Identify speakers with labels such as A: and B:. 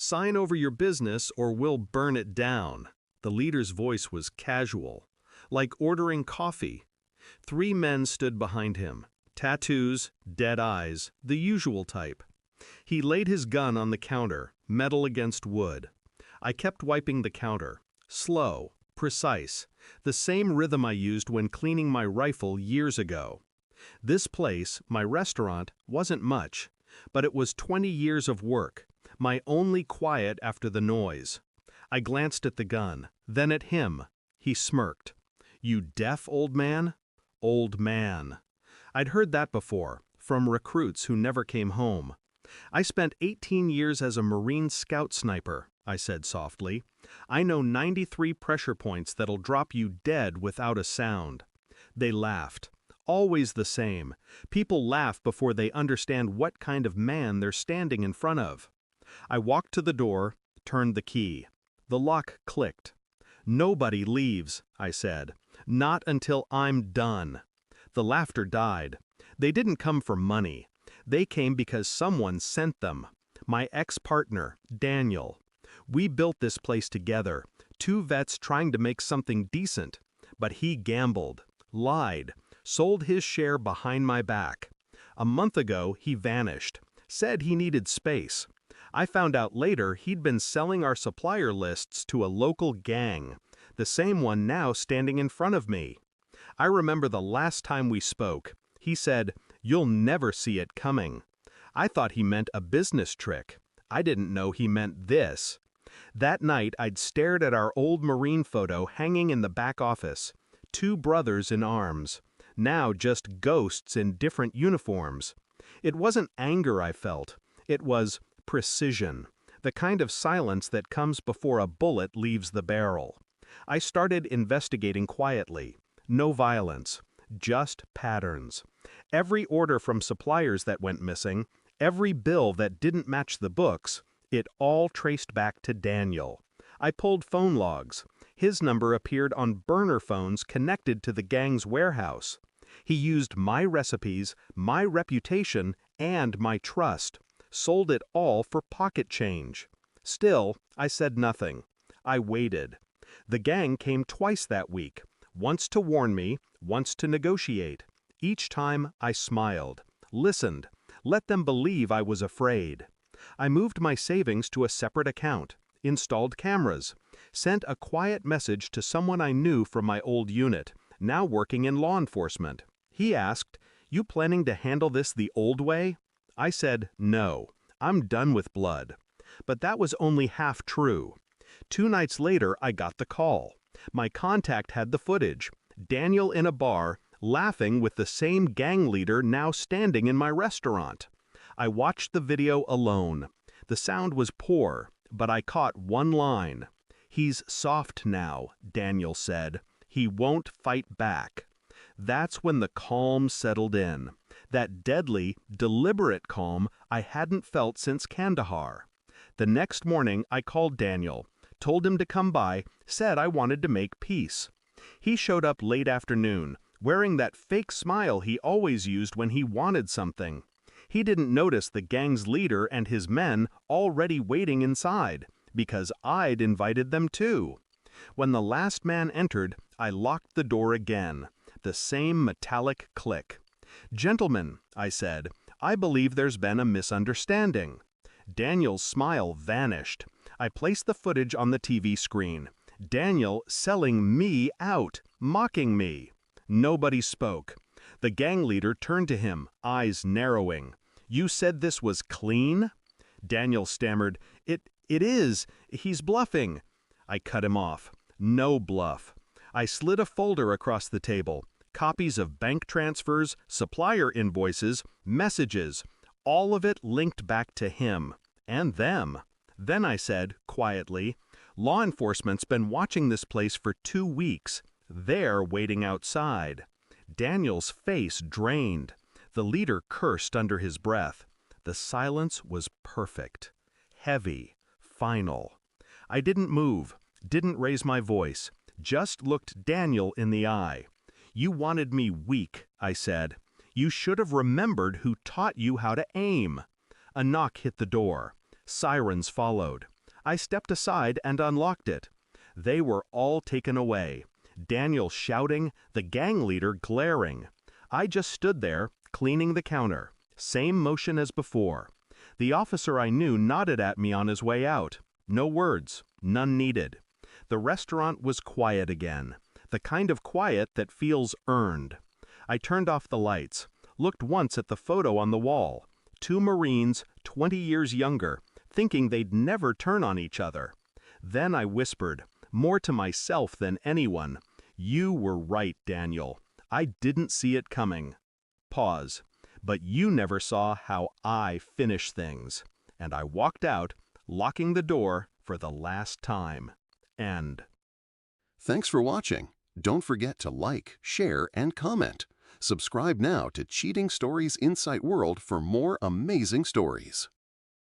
A: Sign over your business or we'll burn it down. The leader's voice was casual, like ordering coffee. 3 men stood behind him. Tattoos, dead eyes, the usual type. He laid his gun on the counter, metal against wood. I kept wiping the counter. Slow, precise, the same rhythm I used when cleaning my rifle years ago. This place, my restaurant, wasn't much, but it was 20 years of work, my only quiet after the noise. I glanced at the gun, then at him. He smirked. "You deaf, old man?" Old man. I'd heard that before, from recruits who never came home. "I spent 18 years as a Marine Scout sniper," I said softly. "I know 93 pressure points that'll drop you dead without a sound." They laughed. Always the same. People laugh before they understand what kind of man they're standing in front of. I walked to the door, turned the key. The lock clicked. "Nobody leaves," I said. "Not until I'm done." The laughter died. They didn't come for money. They came because someone sent them. My ex-partner, Daniel. We built this place together, 2 vets trying to make something decent. But he gambled, lied, sold his share behind my back. A month ago, he vanished, said he needed space. I found out later he'd been selling our supplier lists to a local gang, the same one now standing in front of me. I remember the last time we spoke. He said, "You'll never see it coming." I thought he meant a business trick. I didn't know he meant this. That night, I'd stared at our old Marine photo hanging in the back office. 2 brothers in arms. Now just ghosts in different uniforms. It wasn't anger I felt. It was precision, the kind of silence that comes before a bullet leaves the barrel. I started investigating quietly. No violence, just patterns. Every order from suppliers that went missing, every bill that didn't match the books, it all traced back to Daniel. I pulled phone logs. His number appeared on burner phones connected to the gang's warehouse. He used my recipes, my reputation, and my trust. Sold it all for pocket change. Still, I said nothing. I waited. The gang came twice that week, once to warn me, once to negotiate. Each time I smiled, listened, let them believe I was afraid. I moved my savings to a separate account, installed cameras, sent a quiet message to someone I knew from my old unit, now working in law enforcement. He asked, "You planning to handle this the old way?" I said, "No, I'm done with blood." But that was only half true. 2 nights later, I got the call. My contact had the footage. Daniel in a bar, laughing with the same gang leader now standing in my restaurant. I watched the video alone. The sound was poor, but I caught one line. "He's soft now," Daniel said. "He won't fight back." That's when the calm settled in. That deadly, deliberate calm I hadn't felt since Kandahar. The next morning I called Daniel, told him to come by, said I wanted to make peace. He showed up late afternoon, wearing that fake smile he always used when he wanted something. He didn't notice the gang's leader and his men already waiting inside, because I'd invited them too. When the last man entered, I locked the door again. The same metallic click. "Gentlemen," I said, "I believe there's been a misunderstanding." Daniel's smile vanished. I placed the footage on the TV screen. Daniel selling me out, mocking me. Nobody spoke. The gang leader turned to him, eyes narrowing. "You said this was clean?" Daniel stammered, It is. He's bluffing." I cut him off. No bluff. I slid a folder across the table. Copies of bank transfers, supplier invoices, messages. All of it linked back to him. And them. Then I said, quietly, "Law enforcement's been watching this place for 2 weeks. They're waiting outside." Daniel's face drained. The leader cursed under his breath. The silence was perfect. Heavy. Final. I didn't move, didn't raise my voice, just looked Daniel in the eye. "You wanted me weak," I said. "You should have remembered who taught you how to aim." A knock hit the door. Sirens followed. I stepped aside and unlocked it. They were all taken away. Daniel shouting, the gang leader glaring. I just stood there, cleaning the counter. Same motion as before. The officer I knew nodded at me on his way out. No words, none needed. The restaurant was quiet again. The kind of quiet that feels earned. I turned off the lights, looked once at the photo on the wall. 2 Marines, 20 years younger, thinking they'd never turn on each other. Then I whispered, more to myself than anyone, "You were right, Daniel. I didn't see it coming." Pause. "But you never saw how I finish things." And I walked out, locking the door for the last time. End.
B: Thanks for watching. Don't forget to like, share, and comment. Subscribe now to Cheating Stories Insight World for more amazing stories.